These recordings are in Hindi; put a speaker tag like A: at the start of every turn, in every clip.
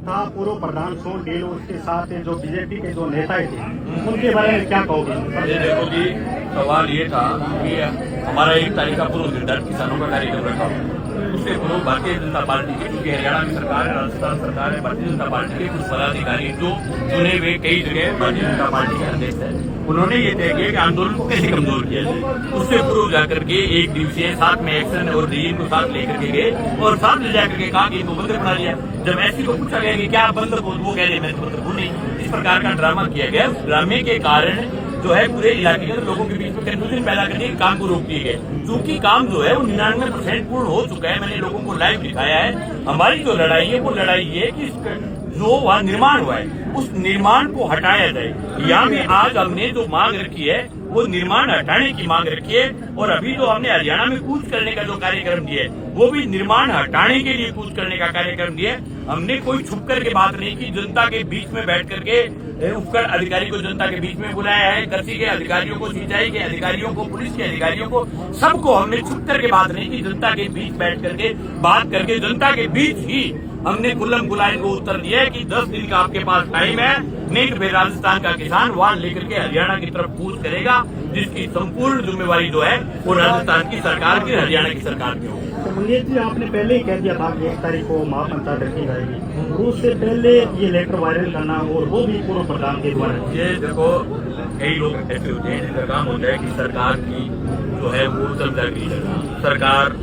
A: था पूर्व प्रधान सोन डील उसके साथ जो बीजेपी के जो नेता थे उनके बारे में क्या कहोगे?
B: ये देखो जी, सवाल ये था कि हमारा 1 तारीख का पूर्व निर्धारित किसानों का कार्यक्रम रखा उससे पूर्व भारतीय जनता पार्टी की, क्योंकि हरियाणा की सरकार है, राजस्थान सरकार है, भारतीय जनता पार्टी के कुछ पदाधिकारी जो चुने हुए कई जगह भारतीय जनता पार्टी के अध्यक्ष है, उन्होंने ये तय किया कि आंदोलन को कैसे कमजोर किया जाए। उससे पूर्व जाकर के 1 दिवसीय साथ में एक्शन और रीजन को साथ लेकर के गए और साथ ले जाकर के कहा कि इनको बंदर बना लिया। जब ऐसी को पूछा गया कि क्या आप बंदर को, वो कह रहे मैं तो बंदर हूं नहीं। इस प्रकार का ड्रामा किया गया। उस ड्रामे के कारण जो है पूरे इलाके के लोगों के बीच में कंफ्यूजन पैदा करके काम को रोक दिए गए। चूंकि काम जो है वो 99% पूर्ण हो चुका है, मैंने लोगों को लाइव दिखाया है। हमारी जो लड़ाई है वो लड़ाई है कि जो वहाँ निर्माण हुआ है उस निर्माण को हटाया जाए। यहाँ में आज हमने जो मांग रखी है वो निर्माण हटाने की मांग रखी है, और अभी जो हमने हरियाणा में कूच करने का जो कार्यक्रम दिया है वो भी निर्माण हटाने के लिए कूच करने का कार्यक्रम दिया है। हमने कोई छुप करके बात नहीं की, जनता के बीच में बैठ करके उपकर अधिकारी को जनता के बीच में बुलाया है, कृषि के अधिकारियों को, सिंचाई के अधिकारियों को, पुलिस के अधिकारियों को, सबको हमने छुप करके बात नहीं की, जनता के बीच बैठ करके बात करके जनता के बीच ही हमने खुल्लम खुल्ला इनको उत्तर दिया है कि 10 दिन का आपके पास टाइम है, नहीं तो फिर राजस्थान का किसान वाहन लेकर के हरियाणा की तरफ कूच करेगा, जिसकी संपूर्ण जिम्मेवारी जो है वो राजस्थान की सरकार की, हरियाणा की सरकार की होगी।
A: मंगेश जी, आपने पहले ही कह दिया था कि 1 तारीख को महापंचायत रखी जाएगी, उससे पहले ये लेटर वायरल करना और वो भी पूर्व प्रधान के द्वारा।
B: ये देखो, कई लोग ऐसे होते हैं जिनका काम होता है कि सरकार की जो है वो चमचागिरी करना, सरकार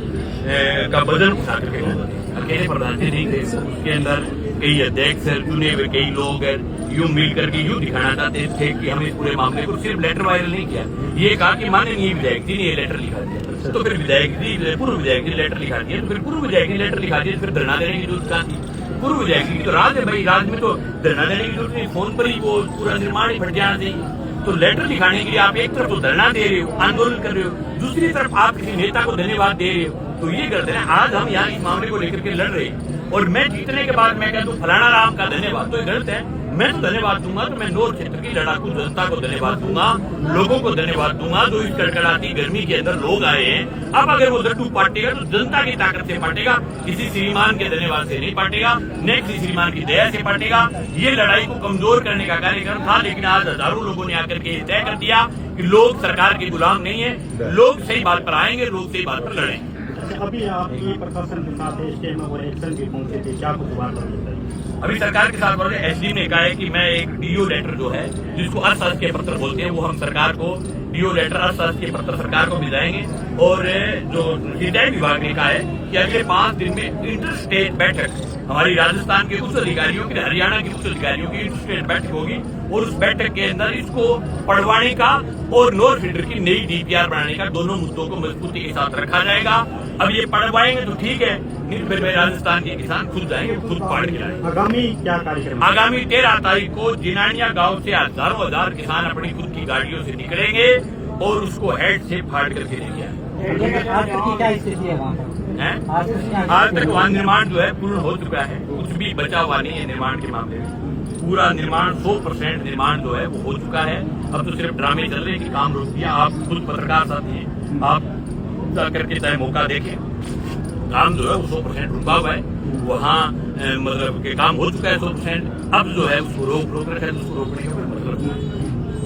B: का वजन उठा करके अकेले प्रधान जी नहीं थे, उसके अंदर कई अध्यक्ष चुने हुए कई लोग यूं मिल करके यूं दिखाना चाहते थे कि हम इस पूरे मामले को सिर्फ लेटर वायरल नहीं किया, ये कहा कि माननीय विधायक जी ने ये लेटर लिखा दिया, तो फिर विधायक जी, पूर्व विधायक जी ने लेटर लिखा दिया, तो फिर पूर्व विधायक ने लेटर लिखा दिया, फिर धरना देने की जरूरत क्या थी? पूर्व विधायक जी तो राज है भाई, राज में तो धरना देने की जरूरत नहीं, फोन पर ही वो पूरा निर्माण ही फट जाना चाहिए। तो लेटर लिखाने के लिए आप एक तरफ तो धरना दे रहे हो, आंदोलन कर रहे हो, दूसरी तरफ आप किसी नेता को धन्यवाद दे रहे हो, तो ये करते हैं। आज हम यहाँ इस मामले को लेकर के लड़ रहे हैं और मैं जीतने के बाद मैं कहता हूँ फलाना राम का धन्यवाद, तो ये गलत है। मैं तो धन्यवाद दूंगा तो मैं नौर क्षेत्र की लड़ाकू जनता को धन्यवाद दूंगा, लोगों को धन्यवाद दूंगा जो इस कड़कड़ाती गर्मी के अंदर लोग आए हैं। अब अगर वो लड्डू पाटेगा तो जनता की ताकत से पाटेगा, किसी श्रीमान के धन्यवाद से नहीं पाटेगा, न किसी श्रीमान की दया से पाटेगा। ये लड़ाई को कमजोर करने का कार्यक्रम था, लेकिन आज हजारों लोगों ने आकर के तय कर दिया कि लोग सरकार के गुलाम नहीं है, लोग सही बात पर आएंगे, लोग सही बात पर लड़ेंगे।
A: अभी आप ये प्रशासन के साथ स्टेट में और एक्शन भी पहुंचे थे, क्या कुछ बात बताइए?
B: अभी सरकार के साथ बोल रहे एसडी ने कहा है कि मैं एक डीओ लेटर जो है, जिसको अशासकीय पत्र बोलते हैं, वो हम सरकार को डीओ लेटर, अशासकीय पत्र सरकार को भिजवाएंगे। और जो सिंचाई विभाग ने कहा है कि अगले 5 दिन में इंटर स्टेट बैठक हमारी राजस्थान के उच्च अधिकारियों की, हरियाणा के उच्च अधिकारियों की इंटर स्टेट बैठक होगी, और उस बैठक के अंदर इसको पढ़वाने का और नोर फीडर की नई डीपीआर बनाने का, दोनों मुद्दों को मजबूती के साथ रखा जाएगा। अब ये पढ़वाएंगे तो ठीक है, नहीं फिर राजस्थान के किसान खुद जाएंगे, खुद पाड़ के लाएंगे।
A: आगामी क्या कार्यक्रम?
B: आगामी 13 तारीख को जिनानिया गांव से हजारों हजार किसान अपनी खुद की गाड़ियों से निकलेंगे और उसको हेड से फाड़ करके लेके आएंगे। आज तक वहाँ निर्माण जो है पूर्ण हो चुका है, कुछ भी बचा हुआ नहीं है निर्माण के मामले में। पूरा निर्माण 100% निर्माण जो है वो हो चुका है। अब तो सिर्फ ड्रामे चल रहे हैं कि काम रोक दिया। आप खुद पत्रकार साथी हैं, आप करके चाहे मौका देखें, काम जो है वो 100% रुका हुआ है वहाँ, मतलब के काम हो चुका है 100%। अब जो है उसको रोक रखा है, तो उसको रोकने का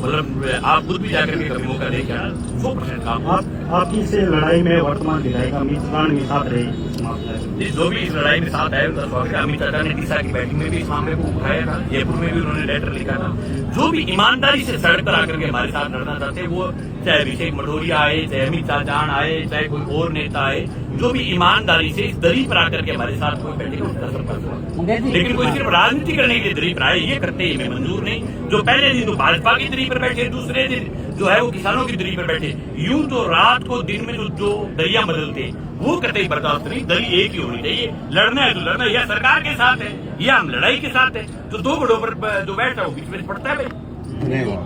B: मतलब आप खुद भी जाकर के कभी मौका देखें, 100% काम।
A: आपकी से लड़ाई में वर्तमान विधायक अमित शाह के साथ रहे,
B: जो भी इस लड़ाई में साथ आए उनका स्वागत है। अमित चाचा ने दिशा की बैठक में भी इस मामले को उठाया था, जयपुर में भी उन्होंने लेटर लिखा था। जो भी ईमानदारी से सड़क पर आकर के हमारे साथ लड़ना चाहते हैं, वो चाहे अभिषेक मटोरिया आए, चाहे अमित चाचान आए, चाहे कोई और नेता आए, जो भी ईमानदारी से इस दरी पर आकर के हमारे साथ कोई बैठेगा उसका संपर्क हुआ। लेकिन कोई सिर्फ राजनीति करने के लिए दरी पर आए, ये करते ही मैं मंजूर नहीं। जो पहले दिन तो भाजपा की दरी पर बैठे, दूसरे दिन जो है वो किसानों की दरी पर बैठे, यूं तो रात को दिन में जो दरिया बदलते वो कतई बर्दाश्त नहीं। दरी एक ही होनी चाहिए, लड़ना है तो लड़ना, या सरकार के साथ है या हम लड़ाई के साथ है, तो दो घड़ों पर जो बैठा है वो बीच में पड़ता है भाई।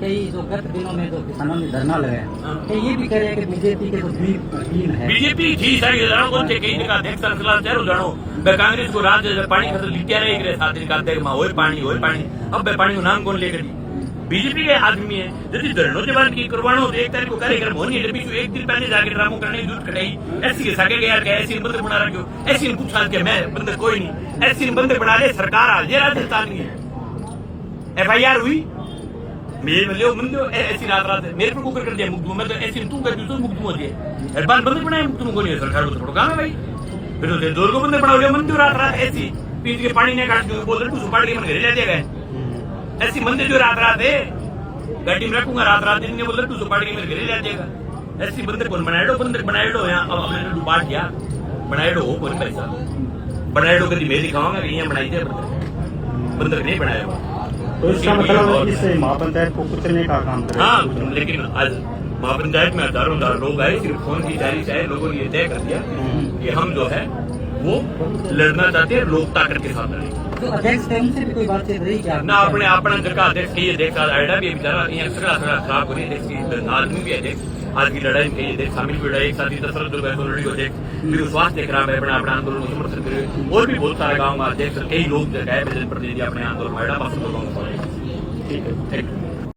C: कई जो गत दिनों में जो किसानों ने धरना लगाया, ये भी कह रहे हैं कि बीजेपी के जो टीम है,
B: बीजेपी जी सारी कौन से कई जगह देख सर जानो कांग्रेस को राज पानी खतर लिखा रहे साथ निकालते पानी अब पानी नाम कौन लेकर बीजेपी के आदमी है यदि धरणों के बाद की करवानो तो एक तारीख को कार्यक्रम होनी है बीच एक दिन पहले जाके ड्रामो करने की जरूरत कटाई ऐसी के सके यार के ऐसी बंदे बना रखो ऐसी पूछ के मैं बंदे कोई नहीं ऐसी बंदे बना ले सरकार हाल ये राजस्थान की FIR हुई मेरे मिले बंदे ऐसी रात मेरे पर कुकर कर दिया मुक्त मैं तो ऐसी तू कर दूसरे मुक्त हो दिए बात बंदे बनाए मुक्त को नहीं सरकार को थोड़ा काम है भाई फिर तो दो को बंदे बनाओ मंदिर रात ऐसी पीट के पानी नहीं काट दूं बोल तू सुपाड़ी के मन घर ले जाएगा ऐसी मंदिर जो रात है गाड़ी में रखूंगा रात दिन बोल तू सुपाड़ी के मेरे घर ले जाएगा ऐसी बंदर कौन बनाए दो यहाँ अब अपने तो बांट गया बनाए दो कौन पैसा बनाए दो कभी मैं दिखाऊंगा कि यहाँ बनाई दे बंदर नहीं बनाया
A: तो इसका मतलब इस महापंचायत को कुचलने का काम करें।
B: हाँ लेकिन आज महापंचायत में हजारों लोग आए सिर्फ फोन की जारी से लोगों ने तय कर दिया कि हम जो है वो लड़ना चाहते हैं लोक ताकत के साथ लड़ेंगे
C: तो अध्यक्ष थे उनसे भी कोई बातचीत रही क्या
B: ना अपने अपना जगह अध्यक्ष ये देखा आइडा भी बेचारा यहाँ सगड़ा खराब हो रही है अध्यक्ष आदमी भी अध्यक्ष आज की लड़ाई में अध्यक्ष शामिल भी एक साथी दशरथ दुर्गा लड़ी अध्यक्ष फिर स्वास्थ्य देख रहा है अपने अपने आंदोलन को समर्थन करे और भी बहुत सारे गाँव में अध्यक्ष कई लोग जगह प्रतिनिधि अपने आंदोलन में ठीक है थैंक यू